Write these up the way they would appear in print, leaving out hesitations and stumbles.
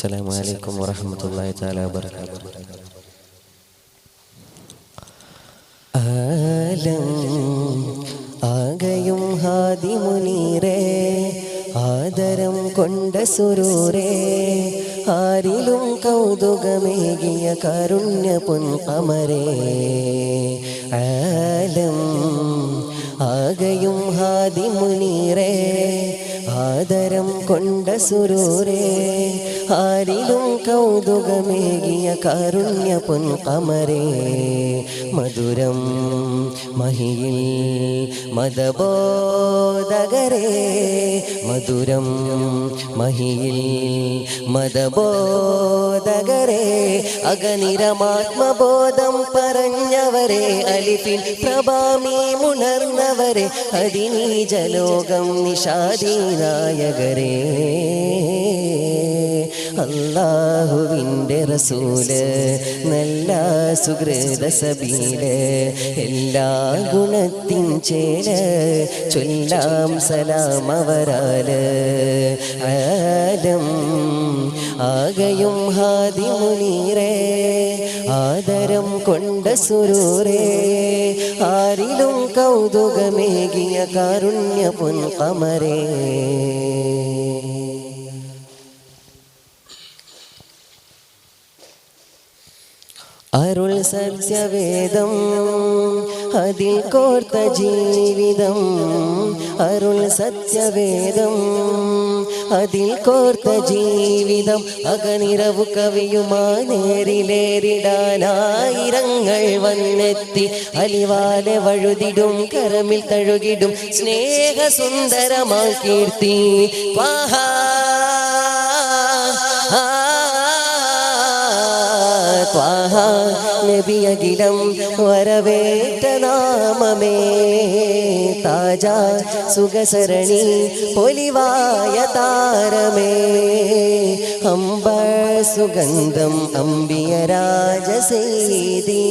അസ്സലാമു അലൈക്കും വറഹ്മത്തുള്ളാഹി തആല വബറകാതുഹു. ആലം ആകയും ഹാദി മുനീറേ, ആദരം കൊണ്ട സുരൂരേ, ആരിലും കൗതുകമേകിയ കാരുണ്യ പൊൻകമരേ. ആലം ആകയും ഹാദി മുനീറേ, ആദരം കൊണ്ട സുരൂരേ, ആരിലും കൗതുകമേകിയ കാരുണ്യ പൊൻകമരേ. മധുരം മഹിയിൽ മദബോധകരേ, മധുരം മഹിയിൽ മദബോധകരേ, അഗനിരമാത്മബോധം പറഞ്ഞവരെ, അലിഫിൽ പ്രഭാമീമുണർന്നവരെ, അതിനീജലോകം നിഷാദീനായകരേ. അല്ലാഹുവിൻ്റെ റസൂല് നല്ല സുഹൃത സബീല്, എല്ലാ ഗുണത്തിൻ ചേല് ചൊല്ലാം സലാം അവരാല്. ആലം ആകയും ഹാദി മുനീറേ, ആദരം കൊണ്ട സുരൂരേ, ആരിലും കൗതുകമേകിയ കാരുണ്യ പൊൻകമരേ. അരുൾ സത്യവേദം അതിൽ കോർത്ത ജീവിതം, അരുൾ സത്യവേദം അതിൽ കോർത്ത ജീവിതം, അകനിരവു കവിയുമാ നേരിലേറിടാനായിരങ്ങൾ വന്നെത്തി, അലിവാലെ വഴുതിടും കരമിൽ തഴുകിടും സ്നേഹസുന്ദരമാ കീർത്തി. വാഹാ ത്വാഹ നബിയകിലം വരവേറ്റ നാമമേ, താജ സുഖസരണി പൊലിവായ താരമേ, അംബർ സുഗന്ധം അംബിയ രാജസീതി,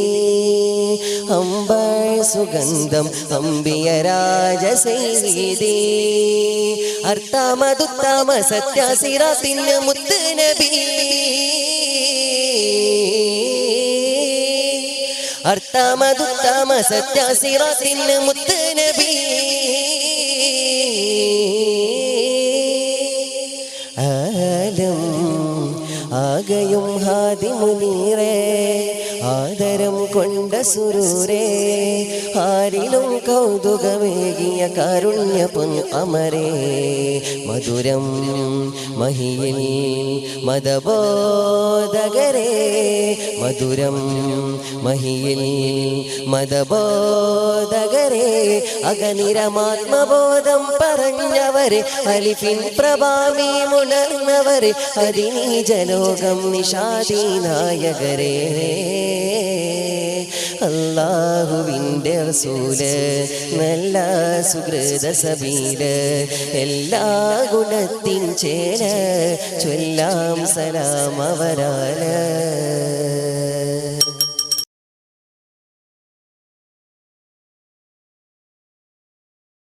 അംബർ സുഗന്ധം അംബിയ രാജസീതി. അർത്താമതുത്താമ സത്യാസിറാത്തിന് മുത്ത് നബി, അർത്താമതുത്താമ സത്യാസിറാത്തിന് മുത്ത് നബി. ആലം ആകയും ഹാദി മുനീറേ, ആദരം കൊണ്ട സുരൂരേ, ആരിലും കൗതുകമേകിയ കാരുണ്യ പൊൻകമരേ. മധുരം മഹിയിൽ മദബോധകരേ, മധുരം മഹിയിൽ മദബോധകരേ, അകനിരമാത്മബോധം പറഞ്ഞവരെ, അലിഫിൻ പ്രഭാമീമുണർന്നവരെ, അതിനീജലോകം നിഷാദീനായകരേ. അല്ലാഹുവിൻ്റെ റസൂല് നല്ല സുഹൃത സബീല്, എല്ലാ ഗുണത്തിൻ ചേല് ചൊല്ലാം സലാം അവരാല്.